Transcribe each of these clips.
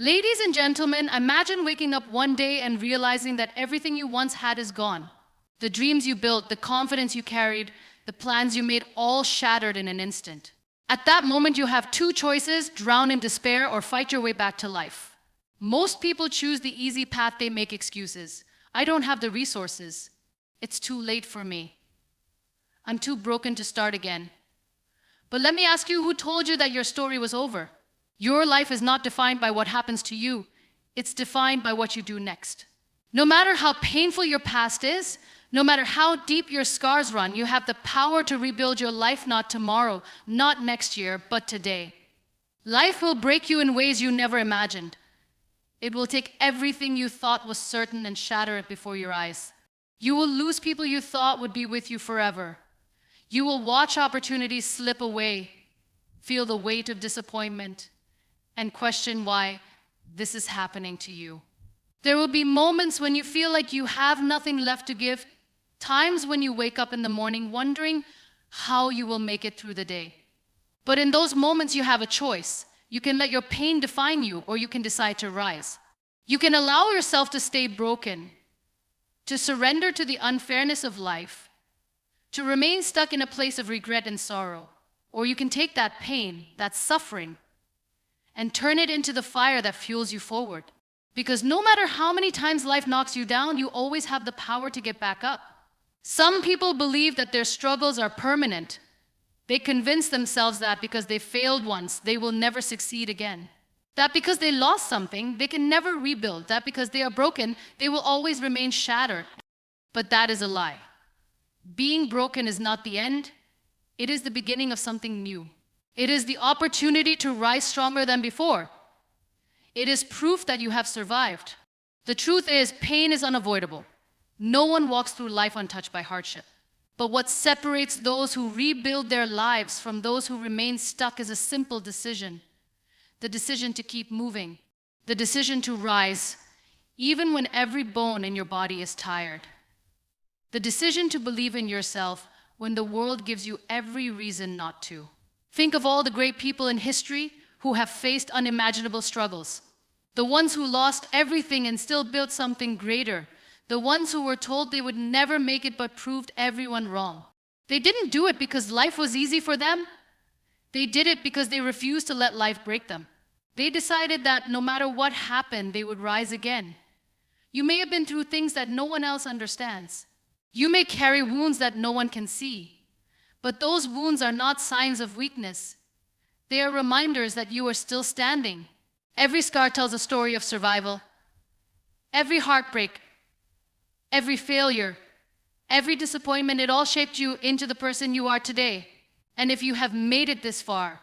Ladies and gentlemen, imagine waking up one day and realizing that everything you once had is gone. The dreams you built, the confidence you carried, the plans you made, all shattered in an instant. At that moment, you have two choices: drown in despair or fight your way back to life. Most people choose the easy path. They make excuses. I don't have the resources. It's too late for me. I'm too broken to start again. But let me ask you, who told you that your story was over? Your life is not defined by what happens to you. It's defined by what you do next. No matter how painful your past is, no matter how deep your scars run, you have the power to rebuild your life, not tomorrow, not next year, but today. Life will break you in ways you never imagined. It will take everything you thought was certain and shatter it before your eyes. You will lose people you thought would be with you forever. You will watch opportunities slip away, feel the weight of disappointment, and question why this is happening to you. There will be moments when you feel like you have nothing left to give, times when you wake up in the morning wondering how you will make it through the day. But in those moments, you have a choice. You can let your pain define you, or you can decide to rise. You can allow yourself to stay broken, to surrender to the unfairness of life, to remain stuck in a place of regret and sorrow. Or you can take that pain, that suffering, and turn it into the fire that fuels you forward. Because no matter how many times life knocks you down, you always have the power to get back up. Some people believe that their struggles are permanent. They convince themselves that because they failed once, they will never succeed again. That because they lost something, they can never rebuild. That because they are broken, they will always remain shattered. But that is a lie. Being broken is not the end. It is the beginning of something new. It is the opportunity to rise stronger than before. It is proof that you have survived. The truth is, pain is unavoidable. No one walks through life untouched by hardship. But what separates those who rebuild their lives from those who remain stuck is a simple decision. The decision to keep moving. The decision to rise, even when every bone in your body is tired. The decision to believe in yourself when the world gives you every reason not to. Think of all the great people in history who have faced unimaginable struggles. The ones who lost everything and still built something greater. The ones who were told they would never make it but proved everyone wrong. They didn't do it because life was easy for them. They did it because they refused to let life break them. They decided that no matter what happened, they would rise again. You may have been through things that no one else understands. You may carry wounds that no one can see. But those wounds are not signs of weakness. They are reminders that you are still standing. Every scar tells a story of survival. Every heartbreak, every failure, every disappointment, it all shaped you into the person you are today. And if you have made it this far,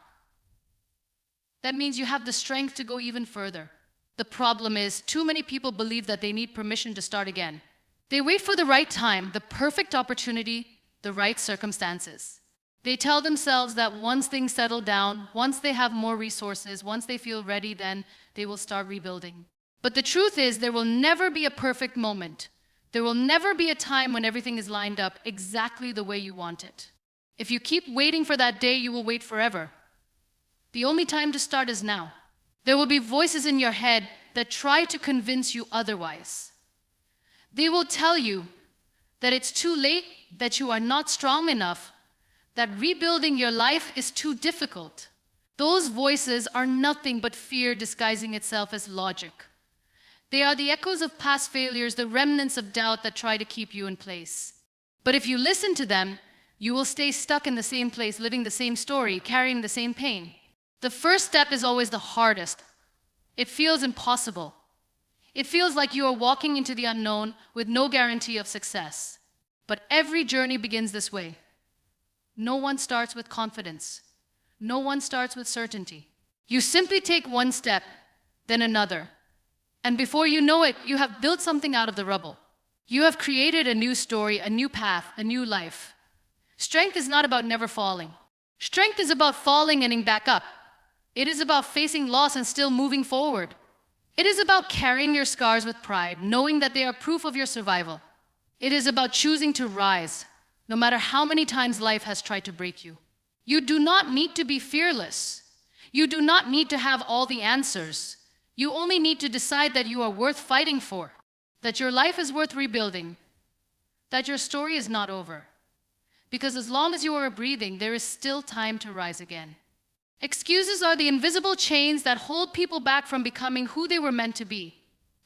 that means you have the strength to go even further. The problem is, too many people believe that they need permission to start again. They wait for the right time, the perfect opportunity, the right circumstances. They tell themselves that once things settle down, once they have more resources, once they feel ready, then they will start rebuilding. But the truth is, there will never be a perfect moment. There will never be a time when everything is lined up exactly the way you want it. If you keep waiting for that day, you will wait forever. The only time to start is now. There will be voices in your head that try to convince you otherwise. They will tell you that it's too late, that you are not strong enough, that rebuilding your life is too difficult. Those voices are nothing but fear disguising itself as logic. They are the echoes of past failures, the remnants of doubt that try to keep you in place. But if you listen to them, you will stay stuck in the same place, living the same story, carrying the same pain. The first step is always the hardest. It feels impossible. It feels like you are walking into the unknown with no guarantee of success. But every journey begins this way. No one starts with confidence. No one starts with certainty. You simply take one step, then another. And before you know it, you have built something out of the rubble. You have created a new story, a new path, a new life. Strength is not about never falling. Strength is about falling and getting back up. It is about facing loss and still moving forward. It is about carrying your scars with pride, knowing that they are proof of your survival. It is about choosing to rise, no matter how many times life has tried to break you. You do not need to be fearless. You do not need to have all the answers. You only need to decide that you are worth fighting for, that your life is worth rebuilding, that your story is not over. Because as long as you are breathing, there is still time to rise again. Excuses are the invisible chains that hold people back from becoming who they were meant to be.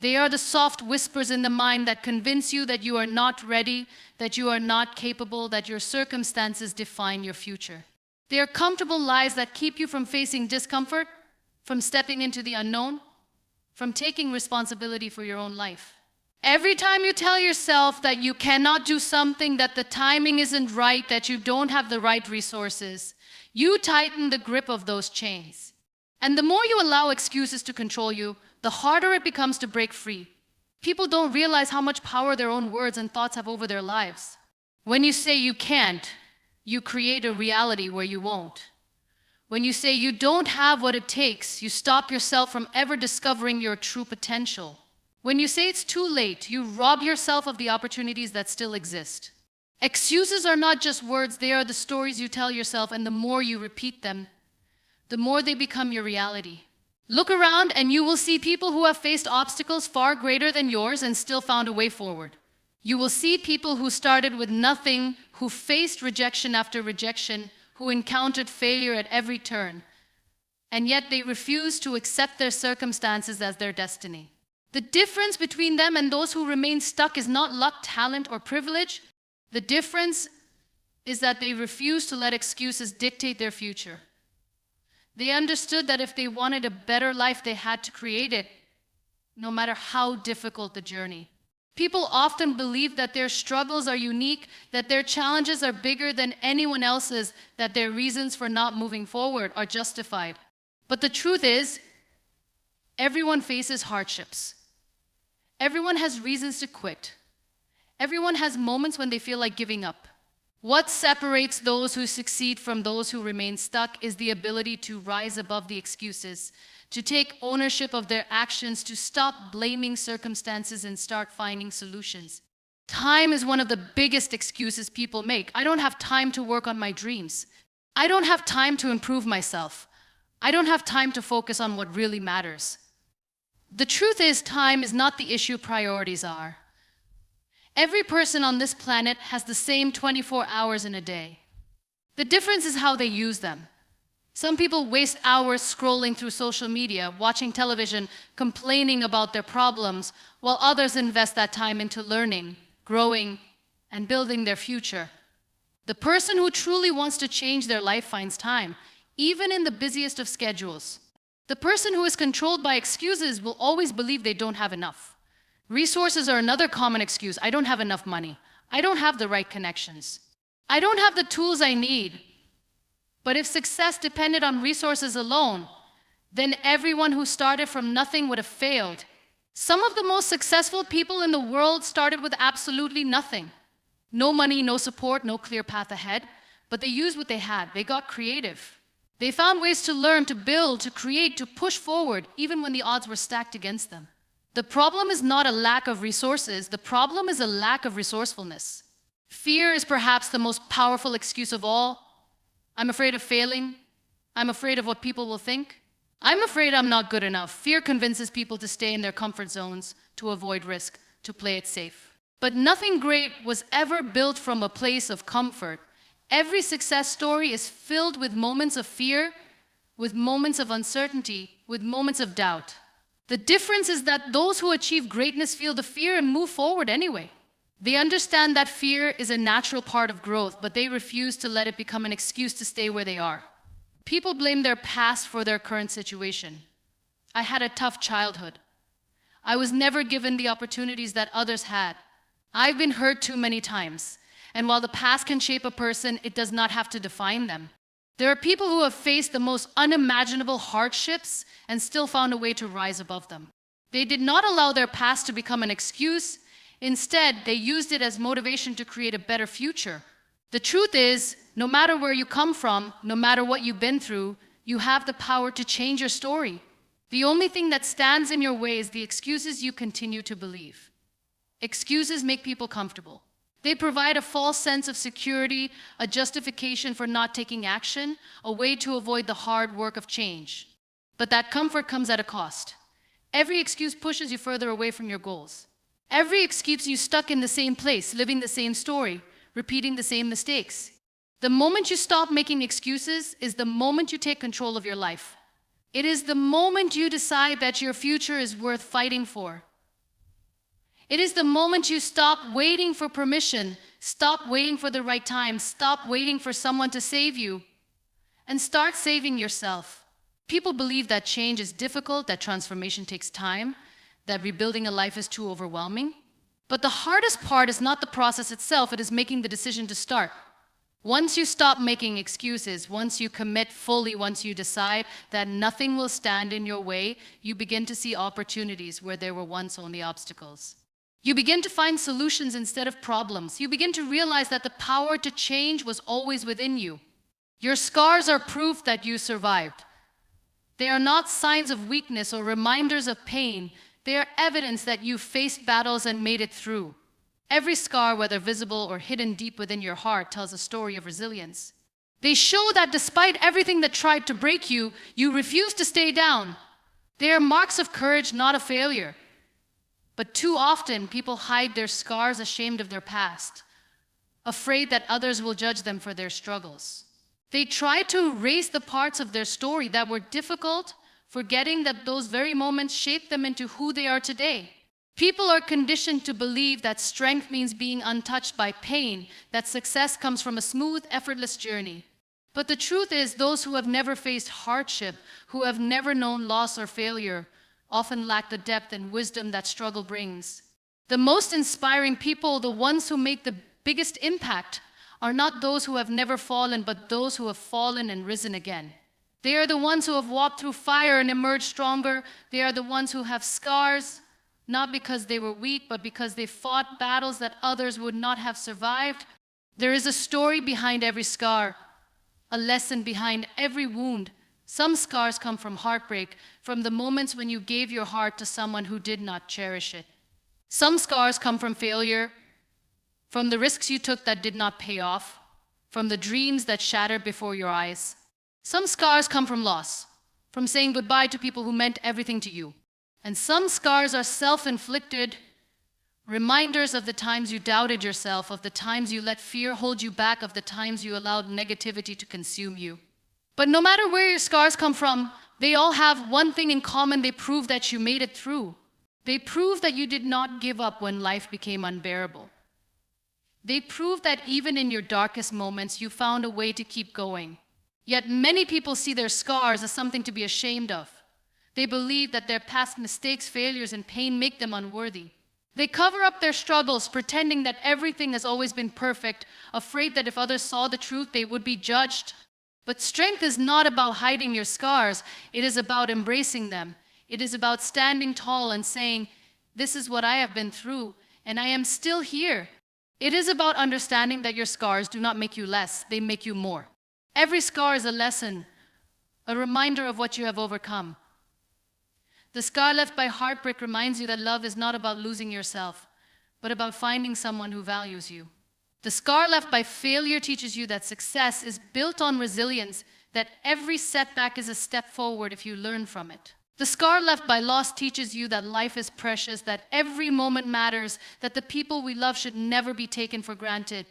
They are the soft whispers in the mind that convince you that you are not ready, that you are not capable, that your circumstances define your future. They are comfortable lies that keep you from facing discomfort, from stepping into the unknown, from taking responsibility for your own life. Every time you tell yourself that you cannot do something, that the timing isn't right, that you don't have the right resources, you tighten the grip of those chains. And the more you allow excuses to control you, the harder it becomes to break free. People don't realize how much power their own words and thoughts have over their lives. When you say you can't, you create a reality where you won't. When you say you don't have what it takes, you stop yourself from ever discovering your true potential. When you say it's too late, you rob yourself of the opportunities that still exist. Excuses are not just words, they are the stories you tell yourself, and the more you repeat them, the more they become your reality. Look around and you will see people who have faced obstacles far greater than yours and still found a way forward. You will see people who started with nothing, who faced rejection after rejection, who encountered failure at every turn, and yet they refused to accept their circumstances as their destiny. The difference between them and those who remain stuck is not luck, talent, or privilege. The difference is that they refuse to let excuses dictate their future. They understood that if they wanted a better life, they had to create it, no matter how difficult the journey. People often believe that their struggles are unique, that their challenges are bigger than anyone else's, that their reasons for not moving forward are justified. But the truth is, everyone faces hardships. Everyone has reasons to quit. Everyone has moments when they feel like giving up. What separates those who succeed from those who remain stuck is the ability to rise above the excuses, to take ownership of their actions, to stop blaming circumstances and start finding solutions. Time is one of the biggest excuses people make. I don't have time to work on my dreams. I don't have time to improve myself. I don't have time to focus on what really matters. The truth is, time is not the issue, priorities are. Every person on this planet has the same 24 hours in a day. The difference is how they use them. Some people waste hours scrolling through social media, watching television, complaining about their problems, while others invest that time into learning, growing, and building their future. The person who truly wants to change their life finds time, even in the busiest of schedules. The person who is controlled by excuses will always believe they don't have enough. Resources are another common excuse. I don't have enough money. I don't have the right connections. I don't have the tools I need. But if success depended on resources alone, then everyone who started from nothing would have failed. Some of the most successful people in the world started with absolutely nothing. No money, no support, no clear path ahead. But they used what they had. They got creative. They found ways to learn, to build, to create, to push forward, even when the odds were stacked against them. The problem is not a lack of resources. The problem is a lack of resourcefulness. Fear is perhaps the most powerful excuse of all. I'm afraid of failing. I'm afraid of what people will think. I'm afraid I'm not good enough. Fear convinces people to stay in their comfort zones, to avoid risk, to play it safe. But nothing great was ever built from a place of comfort. Every success story is filled with moments of fear, with moments of uncertainty, with moments of doubt. The difference is that those who achieve greatness feel the fear and move forward anyway. They understand that fear is a natural part of growth, but they refuse to let it become an excuse to stay where they are. People blame their past for their current situation. I had a tough childhood. I was never given the opportunities that others had. I've been hurt too many times. And while the past can shape a person, it does not have to define them. There are people who have faced the most unimaginable hardships and still found a way to rise above them. They did not allow their past to become an excuse. Instead, they used it as motivation to create a better future. The truth is, no matter where you come from, no matter what you've been through, you have the power to change your story. The only thing that stands in your way is the excuses you continue to believe. Excuses make people comfortable. They provide a false sense of security, a justification for not taking action, a way to avoid the hard work of change. But that comfort comes at a cost. Every excuse pushes you further away from your goals. Every excuse keeps you stuck in the same place, living the same story, repeating the same mistakes. The moment you stop making excuses is the moment you take control of your life. It is the moment you decide that your future is worth fighting for. It is the moment you stop waiting for permission, stop waiting for the right time, stop waiting for someone to save you, and start saving yourself. People believe that change is difficult, that transformation takes time, that rebuilding a life is too overwhelming. But the hardest part is not the process itself, it is making the decision to start. Once you stop making excuses, once you commit fully, once you decide that nothing will stand in your way, you begin to see opportunities where there were once only obstacles. You begin to find solutions instead of problems. You begin to realize that the power to change was always within you. Your scars are proof that you survived. They are not signs of weakness or reminders of pain. They are evidence that you faced battles and made it through. Every scar, whether visible or hidden deep within your heart, tells a story of resilience. They show that despite everything that tried to break you, you refused to stay down. They are marks of courage, not of failure. But too often, people hide their scars ashamed of their past, afraid that others will judge them for their struggles. They try to erase the parts of their story that were difficult, forgetting that those very moments shaped them into who they are today. People are conditioned to believe that strength means being untouched by pain, that success comes from a smooth, effortless journey. But the truth is, those who have never faced hardship, who have never known loss or failure, often lack the depth and wisdom that struggle brings. The most inspiring people, the ones who make the biggest impact, are not those who have never fallen, but those who have fallen and risen again. They are the ones who have walked through fire and emerged stronger. They are the ones who have scars, not because they were weak, but because they fought battles that others would not have survived. There is a story behind every scar, a lesson behind every wound. Some scars come from heartbreak, from the moments when you gave your heart to someone who did not cherish it. Some scars come from failure, from the risks you took that did not pay off, from the dreams that shattered before your eyes. Some scars come from loss, from saying goodbye to people who meant everything to you. And some scars are self-inflicted, reminders of the times you doubted yourself, of the times you let fear hold you back, of the times you allowed negativity to consume you. But no matter where your scars come from, they all have one thing in common: they prove that you made it through. They prove that you did not give up when life became unbearable. They prove that even in your darkest moments, you found a way to keep going. Yet many people see their scars as something to be ashamed of. They believe that their past mistakes, failures, and pain make them unworthy. They cover up their struggles, pretending that everything has always been perfect, afraid that if others saw the truth, they would be judged. But strength is not about hiding your scars. It is about embracing them. It is about standing tall and saying, "This is what I have been through, and I am still here." It is about understanding that your scars do not make you less, they make you more. Every scar is a lesson, a reminder of what you have overcome. The scar left by heartbreak reminds you that love is not about losing yourself, but about finding someone who values you. The scar left by failure teaches you that success is built on resilience, that every setback is a step forward if you learn from it. The scar left by loss teaches you that life is precious, that every moment matters, that the people we love should never be taken for granted.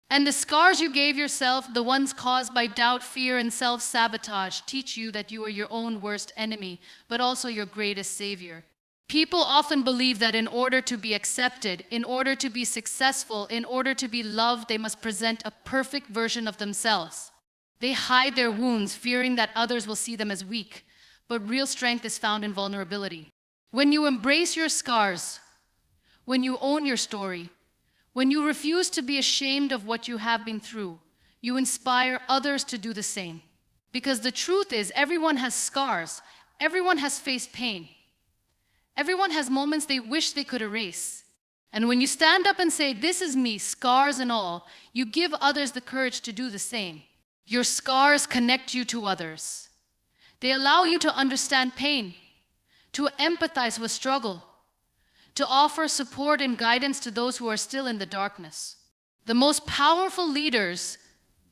And the scars you gave yourself, the ones caused by doubt, fear, and self-sabotage, teach you that you are your own worst enemy, but also your greatest savior. People often believe that in order to be accepted, in order to be successful, in order to be loved, they must present a perfect version of themselves. They hide their wounds, fearing that others will see them as weak. But real strength is found in vulnerability. When you embrace your scars, when you own your story, when you refuse to be ashamed of what you have been through, you inspire others to do the same. Because the truth is, everyone has scars. Everyone has faced pain. Everyone has moments they wish they could erase. And when you stand up and say, "This is me, scars and all," you give others the courage to do the same. Your scars connect you to others. They allow you to understand pain, to empathize with struggle, to offer support and guidance to those who are still in the darkness. The most powerful leaders,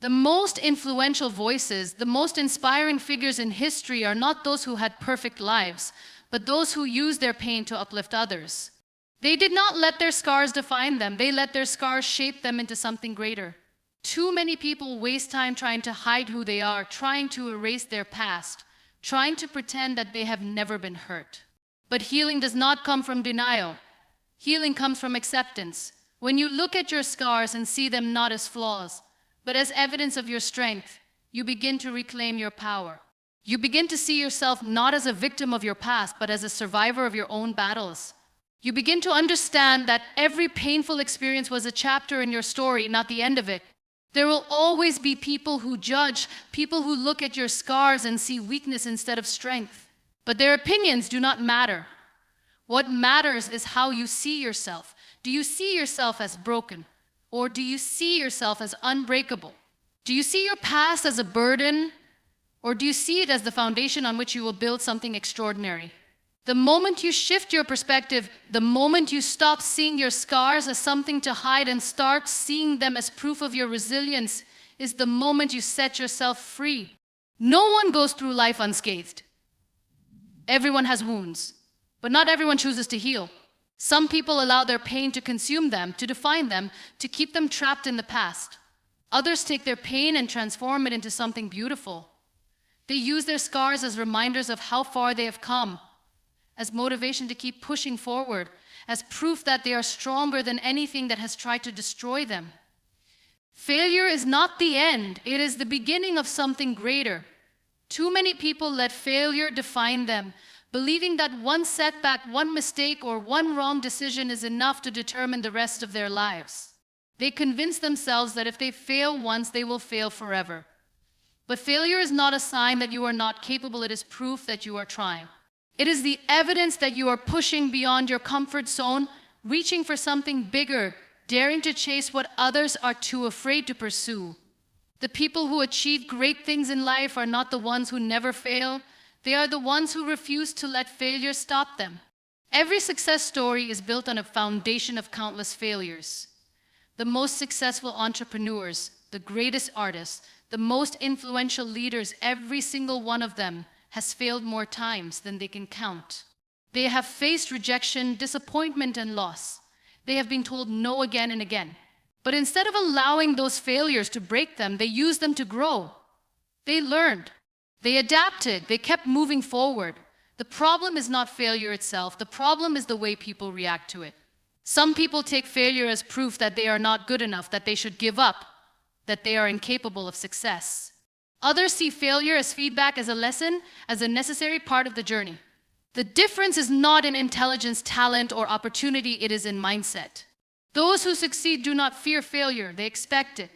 the most influential voices, the most inspiring figures in history are not those who had perfect lives, but those who use their pain to uplift others. They did not let their scars define them. They let their scars shape them into something greater. Too many people waste time trying to hide who they are, trying to erase their past, trying to pretend that they have never been hurt. But healing does not come from denial. Healing comes from acceptance. When you look at your scars and see them not as flaws, but as evidence of your strength, you begin to reclaim your power. You begin to see yourself not as a victim of your past, but as a survivor of your own battles. You begin to understand that every painful experience was a chapter in your story, not the end of it. There will always be people who judge, people who look at your scars and see weakness instead of strength. But their opinions do not matter. What matters is how you see yourself. Do you see yourself as broken? Or do you see yourself as unbreakable? Do you see your past as a burden? Or do you see it as the foundation on which you will build something extraordinary? The moment you shift your perspective, the moment you stop seeing your scars as something to hide and start seeing them as proof of your resilience, is the moment you set yourself free. No one goes through life unscathed. Everyone has wounds, but not everyone chooses to heal. Some people allow their pain to consume them, to define them, to keep them trapped in the past. Others take their pain and transform it into something beautiful. They use their scars as reminders of how far they have come, as motivation to keep pushing forward, as proof that they are stronger than anything that has tried to destroy them. Failure is not the end, it is the beginning of something greater. Too many people let failure define them, believing that one setback, one mistake, or one wrong decision is enough to determine the rest of their lives. They convince themselves that if they fail once, they will fail forever. But failure is not a sign that you are not capable, it is proof that you are trying. It is the evidence that you are pushing beyond your comfort zone, reaching for something bigger, daring to chase what others are too afraid to pursue. The people who achieve great things in life are not the ones who never fail. They are the ones who refuse to let failure stop them. Every success story is built on a foundation of countless failures. The most successful entrepreneurs, the greatest artists, the most influential leaders, every single one of them has failed more times than they can count. They have faced rejection, disappointment, and loss. They have been told no again and again. But instead of allowing those failures to break them, they used them to grow. They learned. They adapted. They kept moving forward. The problem is not failure itself. The problem is the way people react to it. Some people take failure as proof that they are not good enough, that they should give up, that they are incapable of success. Others see failure as feedback, as a lesson, as a necessary part of the journey. The difference is not in intelligence, talent, or opportunity, it is in mindset. Those who succeed do not fear failure, they expect it.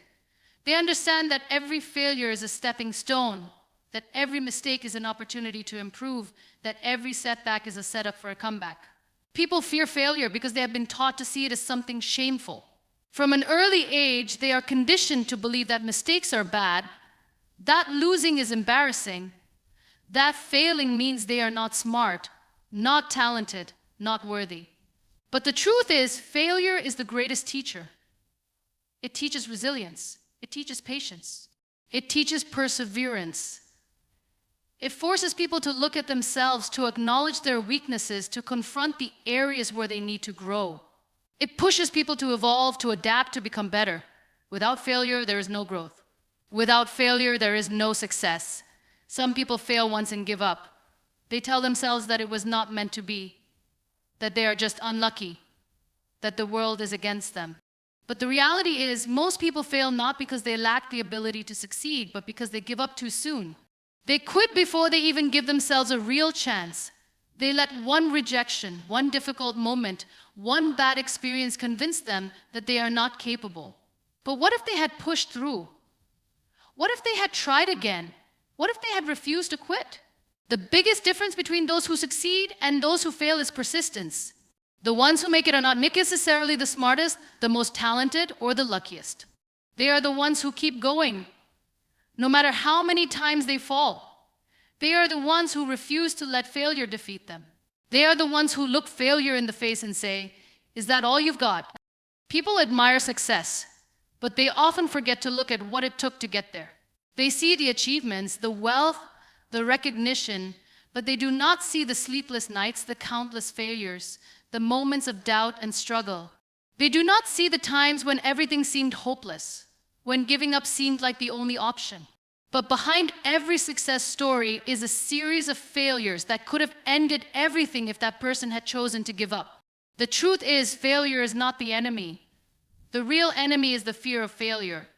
They understand that every failure is a stepping stone, that every mistake is an opportunity to improve, that every setback is a setup for a comeback. People fear failure because they have been taught to see it as something shameful. From an early age, they are conditioned to believe that mistakes are bad, that losing is embarrassing, that failing means they are not smart, not talented, not worthy. But the truth is, failure is the greatest teacher. It teaches resilience. It teaches patience. It teaches perseverance. It forces people to look at themselves, to acknowledge their weaknesses, to confront the areas where they need to grow. It pushes people to evolve, to adapt, to become better. Without failure, there is no growth. Without failure, there is no success. Some people fail once and give up. They tell themselves that it was not meant to be, that they are just unlucky, that the world is against them. But the reality is, most people fail not because they lack the ability to succeed, but because they give up too soon. They quit before they even give themselves a real chance. They let one rejection, one difficult moment, one bad experience convince them that they are not capable. But what if they had pushed through? What if they had tried again? What if they had refused to quit? The biggest difference between those who succeed and those who fail is persistence. The ones who make it are not necessarily the smartest, the most talented, or the luckiest. They are the ones who keep going, no matter how many times they fall. They are the ones who refuse to let failure defeat them. They are the ones who look failure in the face and say, "Is that all you've got?" People admire success, but they often forget to look at what it took to get there. They see the achievements, the wealth, the recognition, But they do not see the sleepless nights, the countless failures, the moments of doubt and struggle. They do not see the times when everything seemed hopeless, when giving up seemed like the only option. But behind every success story is a series of failures that could have ended everything if that person had chosen to give up. The truth is, failure is not the enemy. The real enemy is the fear of failure.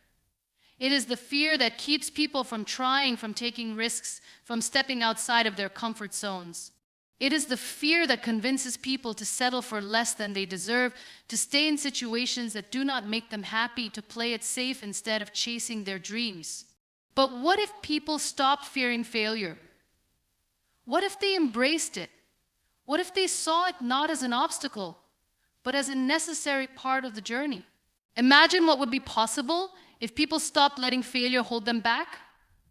It is the fear that keeps people from trying, from taking risks, from stepping outside of their comfort zones. It is the fear that convinces people to settle for less than they deserve, to stay in situations that do not make them happy, to play it safe instead of chasing their dreams. But what if people stopped fearing failure? What if they embraced it? What if they saw it not as an obstacle, but as a necessary part of the journey? Imagine what would be possible if people stopped letting failure hold them back,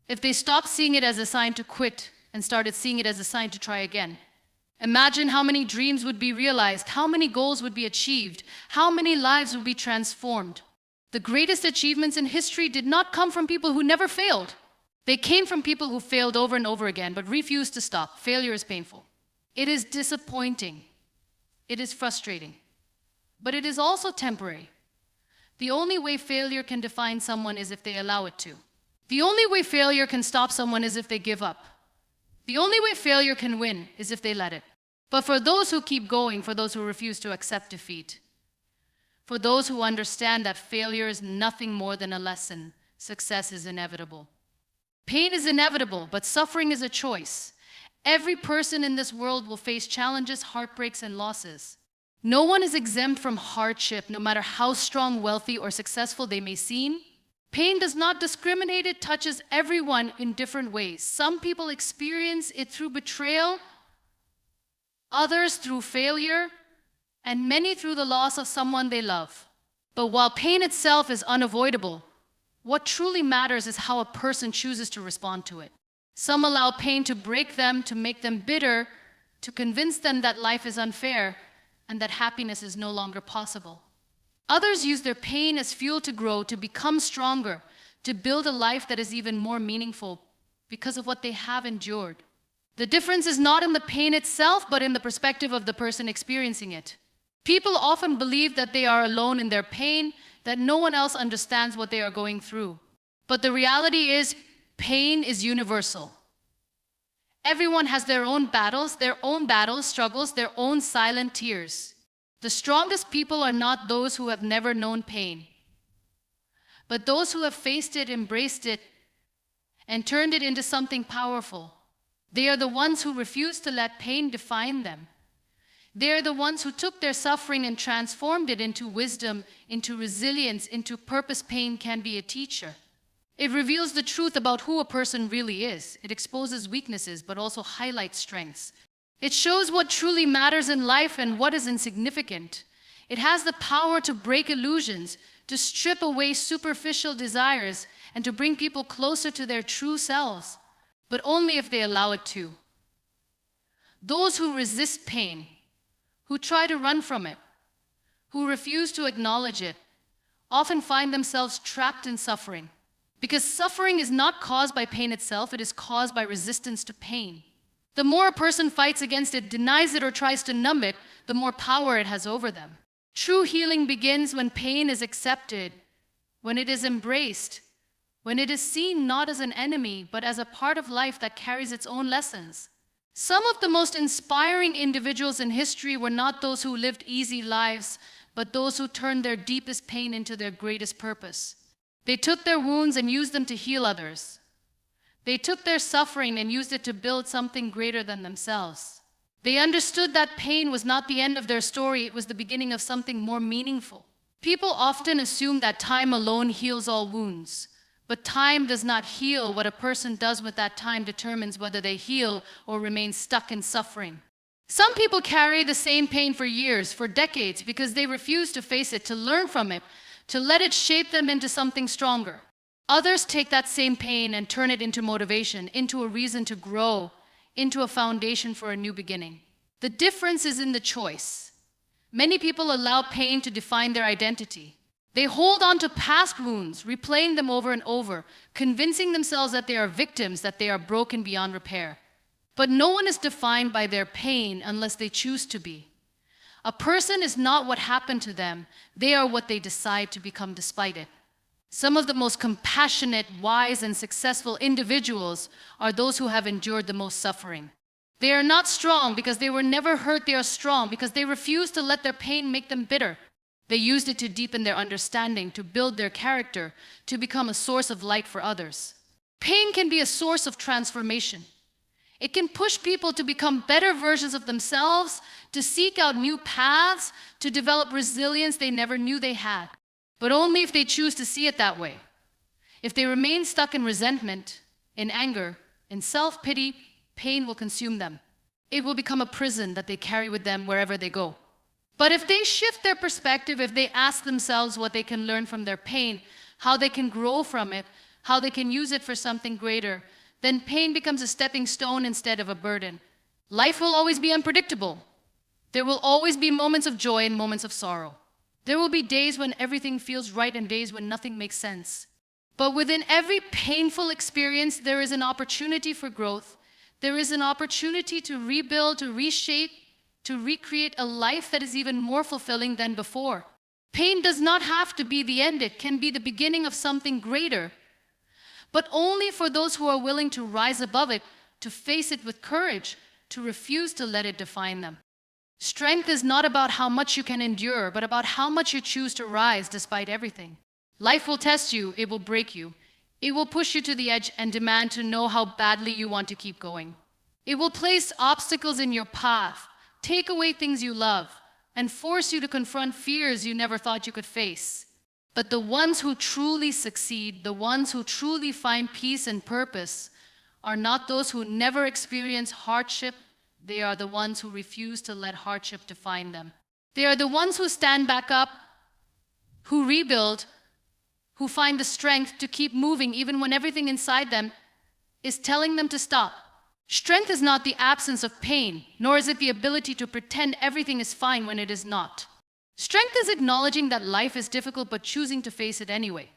if they stopped seeing it as a sign to quit and started seeing it as a sign to try again. Imagine how many dreams would be realized, how many goals would be achieved, how many lives would be transformed. The greatest achievements in history did not come from people who never failed. They came from people who failed over and over again, but refused to stop. Failure is painful. It is disappointing. It is frustrating. But it is also temporary. The only way failure can define someone is if they allow it to. The only way failure can stop someone is if they give up. The only way failure can win is if they let it. But for those who keep going, for those who refuse to accept defeat, for those who understand that failure is nothing more than a lesson, success is inevitable. Pain is inevitable, but suffering is a choice. Every person in this world will face challenges, heartbreaks, and losses. No one is exempt from hardship, no matter how strong, wealthy, or successful they may seem. Pain does not discriminate, it touches everyone in different ways. Some people experience it through betrayal, others through failure, and many through the loss of someone they love. But while pain itself is unavoidable, what truly matters is how a person chooses to respond to it. Some allow pain to break them, to make them bitter, to convince them that life is unfair and that happiness is no longer possible. Others use their pain as fuel to grow, to become stronger, to build a life that is even more meaningful because of what they have endured. The difference is not in the pain itself, but in the perspective of the person experiencing it. People often believe that they are alone in their pain, that no one else understands what they are going through. But the reality is, pain is universal. Everyone has their own battles, struggles, their own silent tears. The strongest people are not those who have never known pain, but those who have faced it, embraced it, and turned it into something powerful. They are the ones who refuse to let pain define them. They are the ones who took their suffering and transformed it into wisdom, into resilience, into purpose. Pain can be a teacher. It reveals the truth about who a person really is. It exposes weaknesses, but also highlights strengths. It shows what truly matters in life and what is insignificant. It has the power to break illusions, to strip away superficial desires, and to bring people closer to their true selves, but only if they allow it to. Those who resist pain, who try to run from it, who refuse to acknowledge it, often find themselves trapped in suffering. Because suffering is not caused by pain itself, it is caused by resistance to pain. The more a person fights against it, denies it, or tries to numb it, the more power it has over them. True healing begins when pain is accepted, when it is embraced, when it is seen not as an enemy, but as a part of life that carries its own lessons. Some of the most inspiring individuals in history were not those who lived easy lives, but those who turned their deepest pain into their greatest purpose. They took their wounds and used them to heal others. They took their suffering and used it to build something greater than themselves. They understood that pain was not the end of their story, it was the beginning of something more meaningful. People often assume that time alone heals all wounds, but time does not heal. What a person does with that time determines whether they heal or remain stuck in suffering. Some people carry the same pain for years, for decades, because they refuse to face it, to learn from it, to let it shape them into something stronger. Others take that same pain and turn it into motivation, into a reason to grow, into a foundation for a new beginning. The difference is in the choice. Many people allow pain to define their identity. They hold on to past wounds, replaying them over and over, convincing themselves that they are victims, that they are broken beyond repair. But no one is defined by their pain unless they choose to be. A person is not what happened to them, they are what they decide to become despite it. Some of the most compassionate, wise, and successful individuals are those who have endured the most suffering. They are not strong because they were never hurt, they are strong because they refused to let their pain make them bitter. They used it to deepen their understanding, to build their character, to become a source of light for others. Pain can be a source of transformation. It can push people to become better versions of themselves, to seek out new paths, to develop resilience they never knew they had. But only if they choose to see it that way. If they remain stuck in resentment, in anger, in self-pity, pain will consume them. It will become a prison that they carry with them wherever they go. But if they shift their perspective, if they ask themselves what they can learn from their pain, how they can grow from it, how they can use it for something greater, then pain becomes a stepping stone instead of a burden. Life will always be unpredictable. There will always be moments of joy and moments of sorrow. There will be days when everything feels right and days when nothing makes sense. But within every painful experience, there is an opportunity for growth. There is an opportunity to rebuild, to reshape, to recreate a life that is even more fulfilling than before. Pain does not have to be the end. It can be the beginning of something greater. But only for those who are willing to rise above it, to face it with courage, to refuse to let it define them. Strength is not about how much you can endure, but about how much you choose to rise despite everything. Life will test you, it will break you. It will push you to the edge and demand to know how badly you want to keep going. It will place obstacles in your path, take away things you love, and force you to confront fears you never thought you could face. But the ones who truly succeed, the ones who truly find peace and purpose, are not those who never experience hardship. They are the ones who refuse to let hardship define them. They are the ones who stand back up, who rebuild, who find the strength to keep moving even when everything inside them is telling them to stop. Strength is not the absence of pain, nor is it the ability to pretend everything is fine when it is not. Strength is acknowledging that life is difficult but choosing to face it anyway.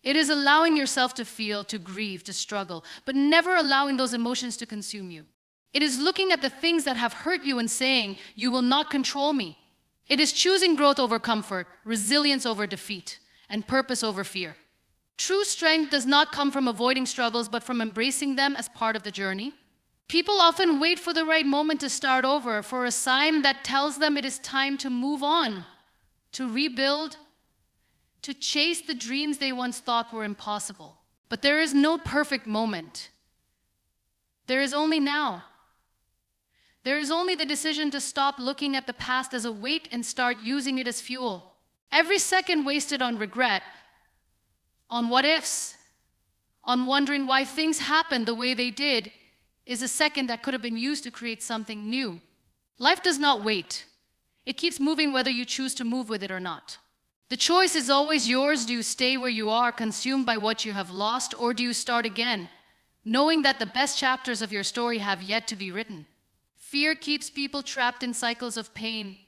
It is allowing yourself to feel, to grieve, to struggle, but never allowing those emotions to consume you. It is looking at the things that have hurt you and saying, "You will not control me." It is choosing growth over comfort, resilience over defeat, and purpose over fear. True strength does not come from avoiding struggles, but from embracing them as part of the journey. People often wait for the right moment to start over, for a sign that tells them it is time to move on, to rebuild, to chase the dreams they once thought were impossible. But there is no perfect moment. There is only now. There is only the decision to stop looking at the past as a weight and start using it as fuel. Every second wasted on regret, on what ifs, on wondering why things happened the way they did, is a second that could have been used to create something new. Life does not wait. It keeps moving whether you choose to move with it or not. The choice is always yours. Do you stay where you are, consumed by what you have lost, or do you start again, knowing that the best chapters of your story have yet to be written? Fear keeps people trapped in cycles of pain.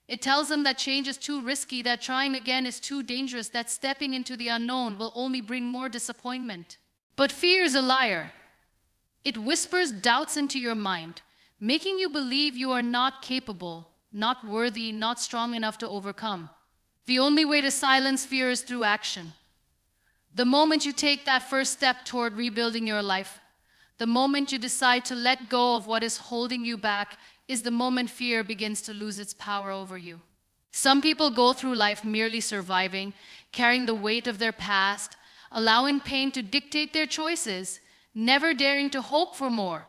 It tells them that change is too risky, that trying again is too dangerous, that stepping into the unknown will only bring more disappointment. But fear is a liar. It whispers doubts into your mind, making you believe you are not capable, not worthy, not strong enough to overcome. The only way to silence fear is through action. The moment you take that first step toward rebuilding your life, the moment you decide to let go of what is holding you back, is the moment fear begins to lose its power over you. Some people go through life merely surviving, carrying the weight of their past, allowing pain to dictate their choices, never daring to hope for more.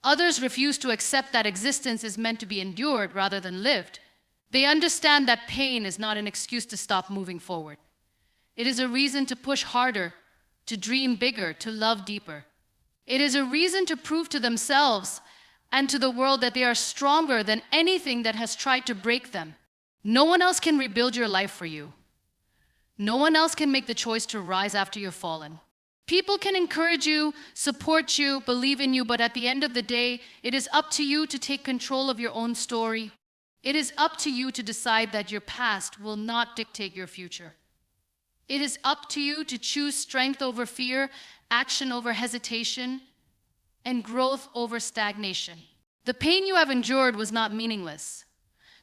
Others refuse to accept that existence is meant to be endured rather than lived. They understand that pain is not an excuse to stop moving forward. It is a reason to push harder, to dream bigger, to love deeper. It is a reason to prove to themselves and to the world that they are stronger than anything that has tried to break them. No one else can rebuild your life for you. No one else can make the choice to rise after you've fallen. People can encourage you, support you, believe in you, but at the end of the day, it is up to you to take control of your own story. It is up to you to decide that your past will not dictate your future. It is up to you to choose strength over fear, action over hesitation, and growth over stagnation. The pain you have endured was not meaningless.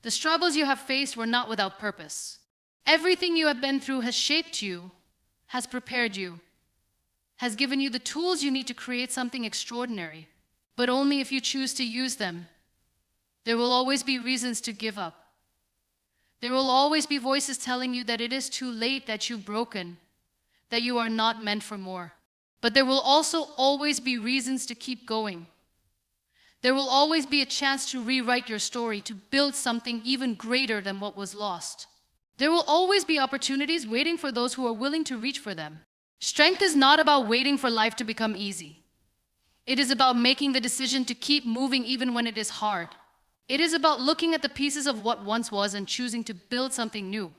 The struggles you have faced were not without purpose. Everything you have been through has shaped you, has prepared you, has given you the tools you need to create something extraordinary, but only if you choose to use them. There will always be reasons to give up. There will always be voices telling you that it is too late, that you've broken, that you are not meant for more. But there will also always be reasons to keep going. There will always be a chance to rewrite your story, to build something even greater than what was lost. There will always be opportunities waiting for those who are willing to reach for them. Strength is not about waiting for life to become easy. It is about making the decision to keep moving even when it is hard. It is about looking at the pieces of what once was and choosing to build something new.